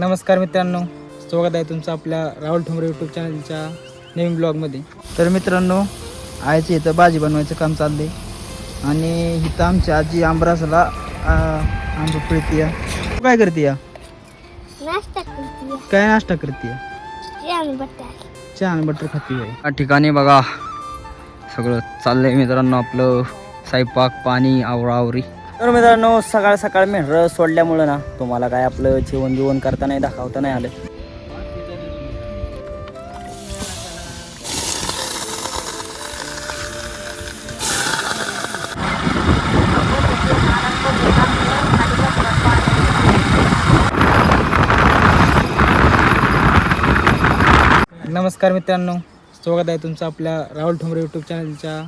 नमस्कार मित्रांनो, स्वागत आहे तुमचं आपल्या राहुल ठोंबरे यूट्यूब चॅनलच्या नवीन ब्लॉगमध्ये. तर मित्रांनो, आईची इथं भाजी बनवायचं काम चाललंय आणि इथं आमची आजी आंबरासला आंब पिळती आहे. तू काय करते या? नाश्ता करते. काय नाश्ता करते? चहा आणि बटर खाते. या ठिकाणी बघा सगळं चाललंय मित्रांनो, आपलं स्वयंपाक पाणी आवराआवरी. तर मित्रांनो, सकाळ सकाळ मेंढरं सोडल्यामुळं ना तुम्हाला काय आपलं जेवण बिवण करता नाही, दाखवता नाही आलं. नमस्कार मित्रांनो, स्वागत आहे तुमचं आपल्या राहुल ठोंबरे यूट्यूब चॅनलच्या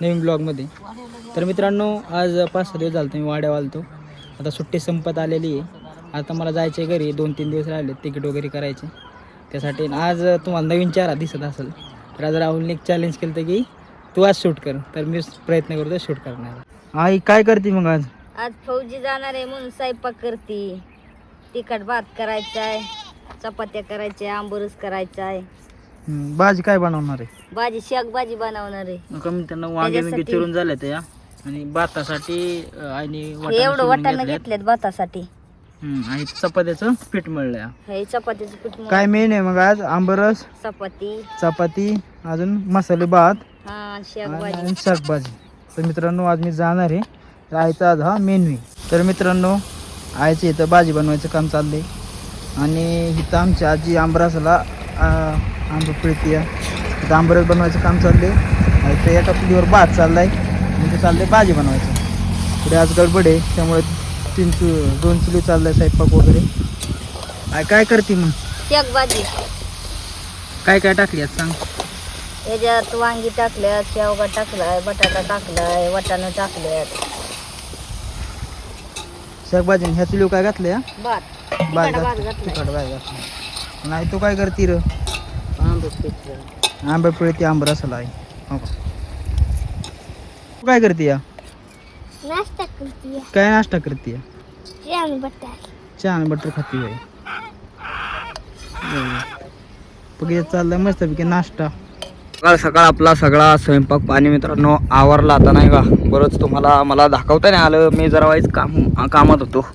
नवीन ब्लॉगमध्ये. तर मित्रांनो, आज 5-6 दिवस झाले मी वाड्यावर आलतो. आता सुट्टी संपत आलेली आहे. आता मला जायचे घरी, 2-3 दिवस राहिले तिकीट वगैरे करायचे. त्यासाठी आज तुम्हाला नवीन चेहरा दिसत असेल. तर आज राहुलने एक चॅलेंज केलं होतं की तू आज शूट कर, तर मी प्रयत्न करतो शूट करण्याचा. आई काय करते मग आज? आज फौजी जाणार आहे म्हणून स्वयंपाक करते. तिखट भात करायचा आहे, चपात्या करायच्या, आंबरस करायचा आहे. भाजी काय बनवणार आहे? भाजी शेक भाजी बनवणार आहे. कमी त्यांना वांगे बिंगे चिरून झाले त्या आणि भातासाठी आणि एवढं वाटाणं घेतलेत भातासाठी आणि चपात्याचं पीठ मिळलंय. हे चपातीचं पीठ काय मेन आहे मग आज? आंबरस, चपाती, अजून मसाले भात शेक भाजी आणि शाकभाजी. तर मित्रांनो, आज मी जाणार आहे. तर आईचा आज हा मेनू आहे. तर मित्रांनो, आईची इथं भाजी बनवायचं काम चाललंय आणि इथं आमची आजी आंबरासला आंब पिळती आहे. इथं आंबरस बनवायचं काम चाललंय. इथं एका चुलीवर भात चाललाय म्हणजे चाललंय भाजी बनवायचं. पुढे आज गडबड आहे, त्यामुळे 2 चुली चाललाय स्वयंपाक वगैरे. काय करते मग? शेक भाजी. काय काय टाकली आज सांग? याच्यात वांगी टाकल्यात, शेवगा टाकलाय, बटाटा टाकलाय, वाटाणं टाकल्यात. शाकभाजी ह्या चुलीवर काय घातलं? भात तिखट भात घातलं. नाही तू काय करते र? आंबे पिळती आंबरसला आहे. हो का? तू काय करते या? नाश्ता करते. काय नाश्ता करते? चहा आणि बटर खाते. चाललाय मस्त पैकी नाश्ता. सकाळ सकाळ आपला सगळा स्वयंपाक पाणी मित्रांनो आवरला आता नाही का. बरंच तुम्हाला मला दाखवता नाही आलं, मी जरा वाईज कामात होतो.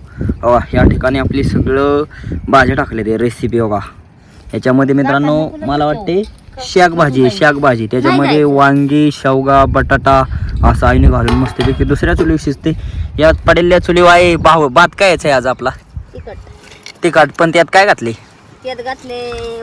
या ठिकाणी आपली सगळं भाज्या टाकले ते रेसिपी बघा. ह्याच्यामध्ये मित्रांनो मला वाटते शाकभाजी. त्याच्यामध्ये वांगी, शेवगा, बटाटा असं आईने घालून मस्तपैकी दुसऱ्या चुली शिजते. यात पडलेल्या चुली वाय भात काय यायचं आहे आज आपला? तिखट. पण त्यात काय घातले? त्यात घातले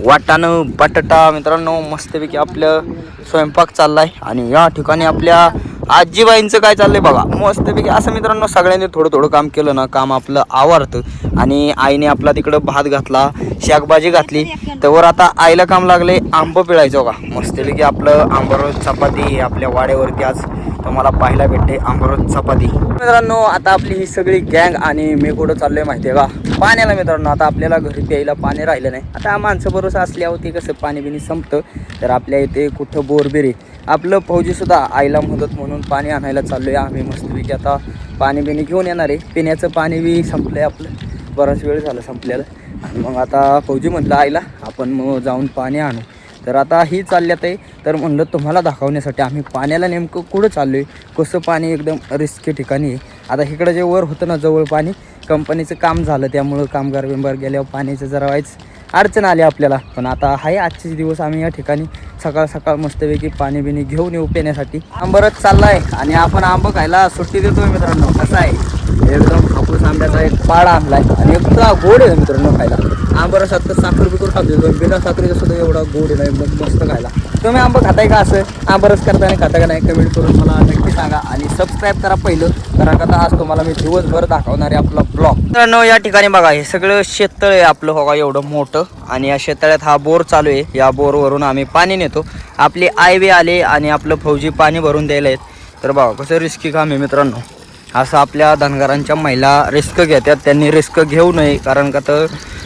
वाटाणं बटाटा मित्रांनो मस्तपैकी आपलं स्वयंपाक चाललाय. आणि या ठिकाणी आपल्या आजीबाईंचं काय चाललंय बघा मस्तपैकी. असं मित्रांनो सगळ्यांनी थोडं थोडं काम केलं ना काम आपलं आवडतं. आणि आईने आपला तिकडं भात घातला, शाकभाजी घातली. तर आता आईला काम लागले आंब पिळायचं बघा. मस्तपैकी आपलं आंबरस चपाती आपल्या वाड्यावरती आज तुम्हाला पाहायला भेटते. आंबरस चपाती मित्रांनो. आता आपली ही सगळी गँग आणि मी कुठं चाललोय माहिती आहे का? पाण्याला मित्रांनो. आता आपल्याला घरी प्यायला पाणी राहिलं नाही. आता माणसं भरोसा असल्यावर ते कसं पाणी बिणी संपतं. तर आपल्या इथे कुठं बोरबिरी आपलं फौजीसुद्धा आईला मदत म्हणून पाणी आणायला चाललो आहे आम्ही. मस्तपैकी आता पाणी बिणी घेऊन येणार आहे. पिण्याचं पाणी बी संपलं आहे आपलं, बराच वेळ झालं संपलेलं. आणि मग आता फौजी म्हटलं आईला आपण मग जाऊन पाणी आणू. तर आता ही चालल्यात आहे. तर म्हणलं तुम्हाला दाखवण्यासाठी आम्ही पाण्याला नेमकं कुठं चाललो आहे, कसं पाणी एकदम रिस्की ठिकाणी आहे. आता इकडं जे वर होतं ना जवळ पाणी, कंपनीचं काम झालं त्यामुळं कामगार बिमगार गेल्यावर पाण्याचं जरा व्हायच अडचण आली आपल्याला. पण आता आहे आजचे दिवस आम्ही या ठिकाणी सकाळ सकाळ मस्तपैकी पाणी बिणी घेऊन येऊ पिण्यासाठी. आंबरच चाललाय आणि आपण आंब खायला सुट्टी देतोय मित्रांनो. कसं आहे एकदम हापूस आंब्याचा एक पाडा आणलाय आणि इतका गोड आहे मित्रांनो खायला. आंबरस आता साखर बिकर खातो, बिना साखरेचा सुद्धा एवढा गोड नाही, मग मस्त खायला. तुम्ही आंबा खाताय का? असं आंबरस करताना खाता का नाही कमेंट करून मला नक्की सांगा. आणि सबस्क्राईब करा पहिलं, कारण का आज तुम्हाला मी दिवसभर दाखवणार आहे आपला ब्लॉग. मित्रांनो या ठिकाणी बघा हे सगळं शेततळ आहे आपलं बघा एवढं मोठं. आणि या शेततळ्यात हा बोर चालू आहे. या बोरवरून आम्ही पाणी नेतो. आपले आई बी आले आणि आपलं फौजी पाणी भरून द्यायला आहेत. तर बघा कसं रिस्की काम आहे मित्रांनो. असं आपल्या धनगरांच्या महिला रिस्क घेतात. त्यांनी रिस्क घेऊ नये, कारण का तर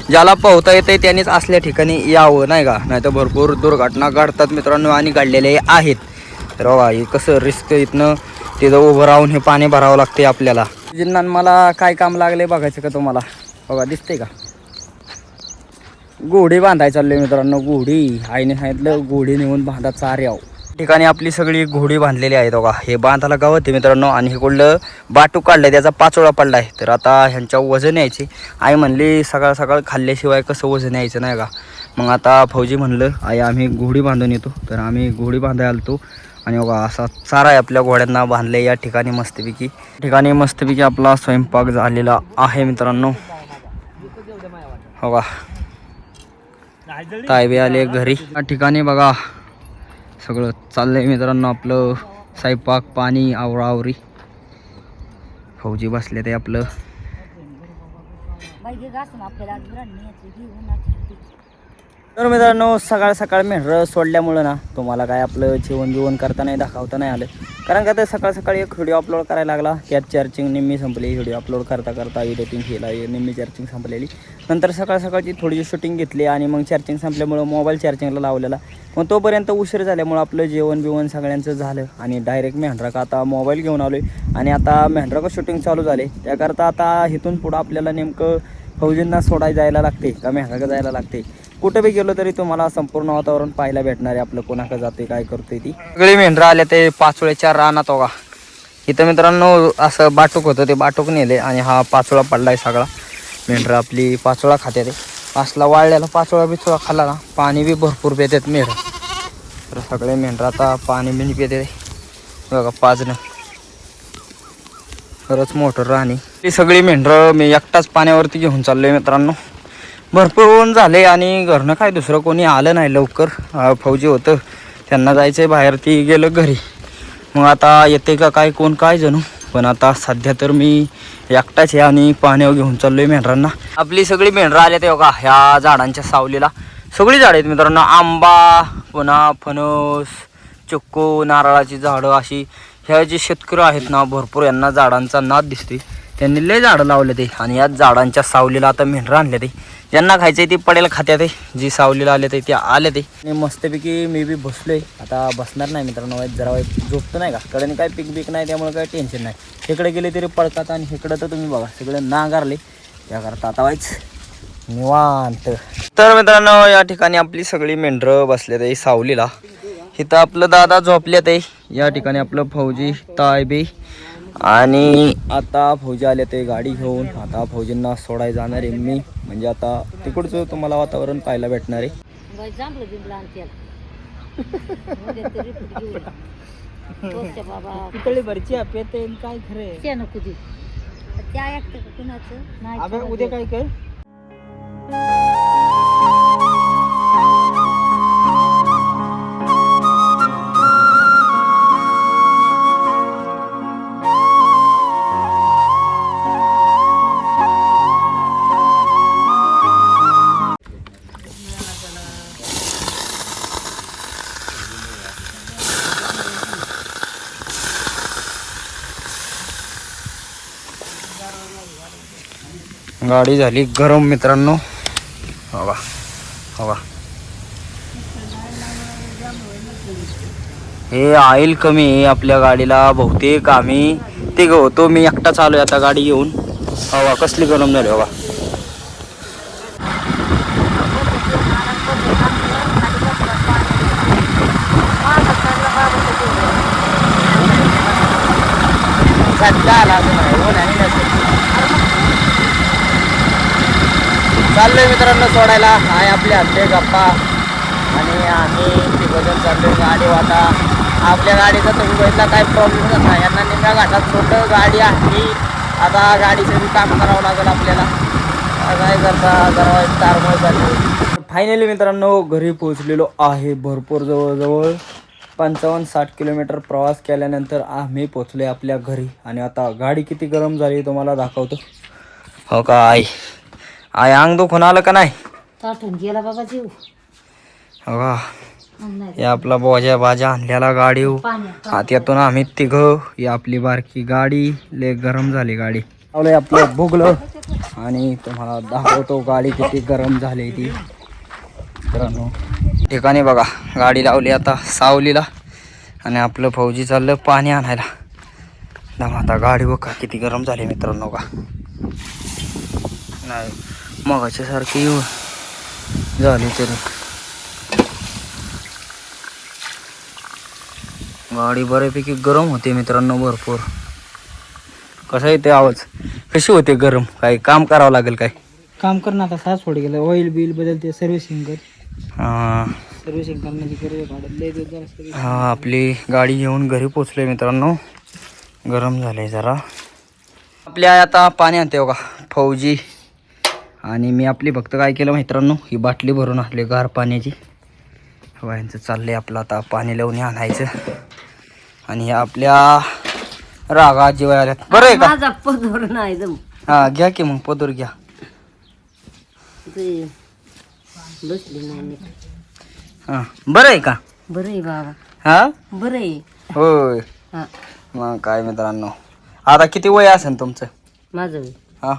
ज्याला पोहता येते त्यांनीच असल्या ठिकाणी यावं नाही का. नाही तर भरपूर दुर्घटना घडतात मित्रांनो आणि घडलेले आहेत. तर बघा हे कसं रिस्क इथनं तिथं उभं राहून हे पाणी भरावं लागते आपल्याला. जिन्ना मला काय काम लागले बघायचं का तुम्हाला? बघा दिसते का घोडी बांधायला चाललोय मित्रांनो. घोडी आईने सांगितलं घोडी नेऊन बांधा चाऱ्याव. ठिकाणी आपली सगळी घोडी बांधलेली आहे बघा. हे बांधाला गावात आहे मित्रांनो. आणि हे कुठलं बाटू काढलंय त्याचा पाचोळा पडला आहे. तर आता ह्यांच्या वजन यायचे. आई म्हणली सकाळ सकाळ खाल्ल्याशिवाय कसं वजन यायचं नाही का. मग आता फौजी म्हणलं आई आम्ही घोडी बांधून येतो. तर आम्ही घोडी बांधायला आलतो. आणि बघा असा चारा आहे आपल्या घोड्यांना बांधले या ठिकाणी मस्तपैकी आपला स्वयंपाक झालेला आहे मित्रांनो. हो का तायबे आले घरी. या ठिकाणी बघा सगळं चाललंय मित्रांनो आपलं स्वयंपाक पाणी आवरावरी. फौजी बसले ते आपलं. तर मित्रांनो सकाळ सकाळ मेंढरं सोडल्यामुळं ना तुम्हाला काय आपलं जेवण करता नाही दाखवता नाही आलं. कारण का तर सकाळ सकाळी एक व्हिडिओ अपलोड करायला लागला. त्यात चार्जिंग निम्मी संपली. व्हिडिओ अपलोड करता एडिटिंग केला निम्मी चार्जिंग संपलेली. नंतर सकाळ सकाळची थोडीशी शूटिंग घेतली आणि मग चार्जिंग संपल्यामुळं मोबाईल चार्जिंगला लावलेला. मग तोपर्यंत उशीर झाल्यामुळं आपलं जेवण सगळ्यांचं झालं. आणि डायरेक्ट मेंढरा का आता मोबाईल घेऊन आलो आहे. आणि आता मेंढरा का शूटिंग चालू झाले. त्याकरता आता इथून पुढं आपल्याला नेमकं फौजींना सोडायला जायला लागते का मेंढरा का जायला लागते. कुठं बी गेलो तरी तुम्हाला संपूर्ण वातावरण पाहायला भेटणार आहे. आपलं कोणाकडे जाते काय करते ती सगळी मेंढरं आल्या ते पाचोळ्याच्या रानात बघा. इथं मित्रांनो असं बाटूक होतं ते बाटूक नेले आणि हा पाचोळा पडला आहे सगळा. मेंढरं आपली पाचोळा खाते ते असला वाळलेला पाचोळा बिचोळा खाल्ला ना पाणी बी भरपूर पितात मेंढरं. तर सगळे मेंढरं आता पाणी बिणी पिते बघा पाजणं. खरंच मोटर राहणी ती सगळी मेंढरं मी एकटाच पाण्यावरती घेऊन चाललोय मित्रांनो. भरपूर ऊन झाले आणि घरनं काय दुसरं कोणी आलं नाही लवकर. फौजी होतं त्यांना जायचं आहे बाहेर ती गेलं घरी. मग आता येते का काय कोण काय जणू. पण आता सध्या तर मी एकटाच आहे आणि पाण्यावर घेऊन चाललोय मेंढरांना. आपली सगळी मेंढरं आले ते बघा ह्या झाडांच्या सावलीला. सगळी झाडं आहेत मित्रांनो. आंबा पुन्हा फणस चिक्कू नारळाची झाडं अशी ह्या जे शेतकरी आहेत ना भरपूर यांना झाडांचा नाद दिसते. त्यांनी लय झाडं लावले ते आणि याच झाडांच्या सावलीला आता मेंढरं आणले ते. ज्यांना खायचं आहे ती पडेल खात्यात आहे. जी सावलीला आले ते आले ते. आणि मस्तपैकी मी बी बसलोय. आता बसणार नाही मित्रांनो जरा झोपतं नाही का. कडे काय पीक नाही त्यामुळे काही टेन्शन नाही. इकडे गेले तरी पडतात आणि इकडं तर तुम्ही बघा सगळं नांगारले. त्याकरता आता व्हायच निवांत. तर मित्रांनो या ठिकाणी आपली सगळी मेंढरं बसले ते सावलीला. इथं आपलं दादा झोपल्यात आहे. या ठिकाणी आपलं फौजी तायबे आणि आता फौजी आले ते गाडी घेऊन. आता फौजींना सोडायला जाणार आहे मी. म्हणजे आता तिकडचं तुम्हाला वातावरण पाहायला भेटणार आहे. उद्या काय कर गाडी झाली गरम मित्रांनो. हवा हवा हे ऑइल कमी आहे आपल्या गाडीला बहुतेक. आम्ही ते होतो मी एकटा चालू आहे आता गाडी घेऊन. हवा कसली गरम झाली हवा. चाललोय मित्रांनो सोडायला. आहे आपले हत्ते गप्पा आणि आम्ही तिघजण चाललोय गाडी. आता आपल्या गाडीचा तुम्ही बघितला काय प्रॉब्लेम झाला. यांना निघा घाटात सोडलं गाडी आणली. आता गाडीचं बी काम करावं लागेल आपल्याला. काय करता जरा तारमळ झाली. फायनली मित्रांनो घरी पोहोचलेलो आहे. भरपूर जवळजवळ 55-60 किलोमीटर प्रवास केल्यानंतर आम्ही पोचले आपल्या घरी. आणि आता गाडी किती गरम झाली तुम्हाला दाखवतो. हो काय आय अंग दुखून आलं का नाही. गेला बाबा जीव. हो का हे आपला बोजा बाजा आणलेला गाडी. त्यातून आम्ही तिघं. ही आपली बारकी गाडी. लय गरम झाली गाडी. लावलंय आपलं भोगलं आणि तुम्हाला दाखवतो गाडी किती गरम झाली ती मित्रांनो. ठिकाणी बघा गाडी लावली आता सावलीला आणि आपलं फौजी चाललं पाणी आणायला. आता गाडी बघा किती गरम झाली मित्रांनो का. नाही मगाच्या सारखी झाली तरी गाडी बऱ्यापैकी गरम होते मित्रांनो भरपूर. कसा येते आवाज, कशी होते गरम? काही काम करावं लागेल काय? काम करणं आता सास सोड गेलं, ऑइल बिल बदलते, सर्व्हिसिंग कर, हा सर्व्हिसिंग करण्याची गरज वाढत. हा आपली गाडी घेऊन घरी पोचलोय मित्रांनो. गरम झालंय जरा. आपली आई आता पाणी आणते बघा फौजी. आणि मी आपली फक्त काय केलं मित्रांनो, ही बाटली भरून आणली गार पाण्याची. यांचं चाललंय आपलं आता पाणी लावून आणायचं. आणि ह्या आपल्या रागा जेवाय आल्यात. बरं आहे का? माझा पदर नाही जम. हा घ्या की मग पदर घ्या. बसली नाही. हा बरं आहे का? बरं आहे बाबा, हा बरं आहे. होय. हा मग काय मित्रांनो, आता किती वय असेल तुमचं? माझं हा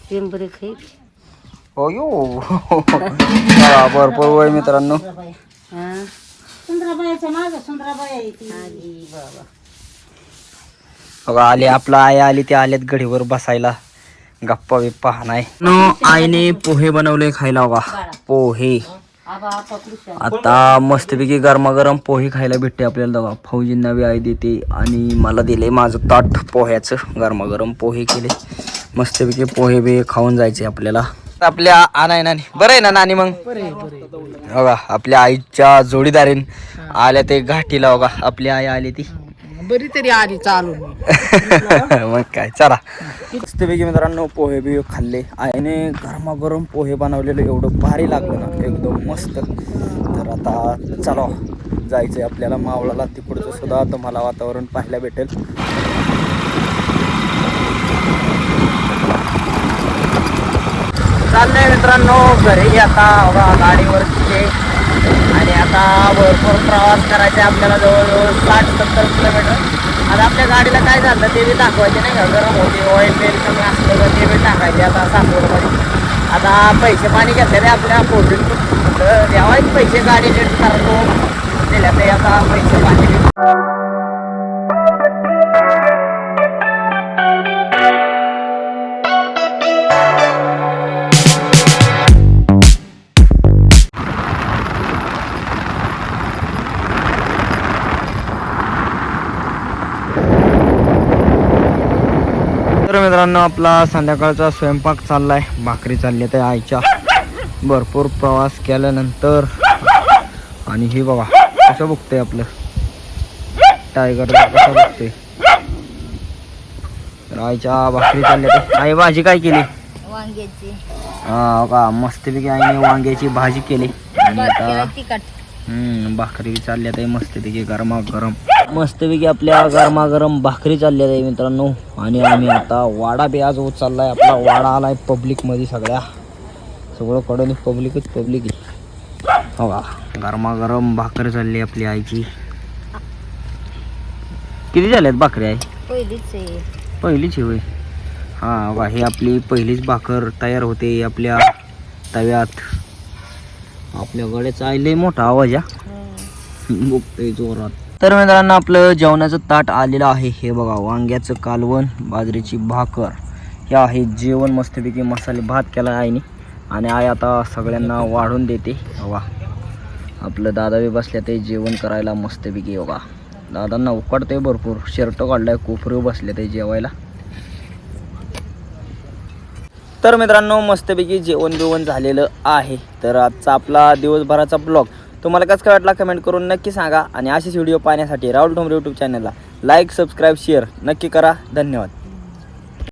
शेंबरे खाई. हो यो हा, भरपूर वय मित्रांनो. बघा आले आपला आई आली, ते आलेत गडीवर बसायला गप्पा बिप्पा नाही. आईने पोहे बनवले खायला बघा. पोहे आता मस्तपैकी गरमागरम पोहे खायला भेटते आपल्याला. बघा फौजींना बी आई देते आणि मला दिले माझं ताट पोह्याचं. गरमागरम पोहे केले मस्तपैकी. पोहे बी खाऊन जायचे आपल्याला. आपल्या आणाय नानी बरं आहे ना नानी? मग बघा आपल्या आईच्या जोडीदारीन आल्या ते घाटीला. बघा आपली आई आली ती बरी तरी आली चालून. मग काय चला. मस्तपैकी मित्रांनो पोहे बी खाल्ले. आईने गरमागरम पोहे बनवलेलं एवढं भारी लागलं ना, एकदम मस्त. तर आता चला जायचंय आपल्याला मावळाला. तिकडचं सुद्धा तुम्हाला वातावरण पाहायला भेटेल. चाललंय मित्रांनो घरी आता. बघा गाडीवरचे आणि आता भरपूर प्रवास करायचा आहे आपल्याला, जवळजवळ 60-70 किलोमीटर. आता आपल्या गाडीला काय झालं ते बी दाखवायचे नाही का, गरम होते, ऑइल तेल कमी असलं तर ते बी टाकायचे आता सासवडमध्ये. आता पैसे पाणी घेतलेले आपल्या पोहोचून तर द्यावायचे पैसे गाडी रेट करतो दिल्या ते आता पैसे पाणी. तर मित्रांनो आपला संध्याकाळचा स्वयंपाक चाललाय. भाकरी चालली आहे आईच्या. भरपूर प्रवास केल्यानंतर. आणि हे बघा कसं बघतंय आपलं टायगर, कसं बघतोय. तर आईच्या भाकरी चालल्या. आई भाजी काय केली? वांग्याची. हा का मस्तपैकी आईने वांग्याची भाजी केली. आणि आता तिखट भाकरी चालल्यात आहे मस्तपैकी गरमागरम. मस्तपैकी आपल्या गरमागरम भाकरी चालल्यात आहे मित्रांनो. आणि आम्ही आता वाडा बी आज चाललाय. आपला वाडा आलाय पब्लिक मध्ये. सगळं कडून पब्लिकच पब्लिक आहे. हो का गरमागरम भाकरी चालली आपली आईची. किती झाल्यात भाकरी आहे? पहिलीच आहे. पहिलीच होय. हा बघा ही आपली पहिलीच भाकर तयार होते आपल्या तव्यात. आपल्या गड्याचा आईले मोठा आवाज बघतोय जोरात. तर मित्रांनो आपलं जेवणाचं ताट आलेलं आहे. हे बघा वांग्याचं कालवण, बाजरीची भाकर, हे आहे जेवण. मस्तपैकी मसाले भात केला आईने. आणि आई आता सगळ्यांना वाढून देते. बघा आपलं दादा बी बसल्या ते जेवण करायला मस्तपैकी. बघा दादांना उकडते भरपूर. शर्ट काढलाय, कोपरे बसले ते जेवायला. तर मित्रांनो मस्तपैकी जेवण बिवण झालेलं आहे. तर आजचा आपला दिवसभराचा ब्लॉग तुम्हाला कसं काय वाटला कमेंट करून नक्की सांगा. आणि असेच व्हिडिओ पाहण्यासाठी राहुल ठोंबरे यूट्यूब चॅनलला लाईक, सबस्क्राईब, शेअर नक्की करा. धन्यवाद.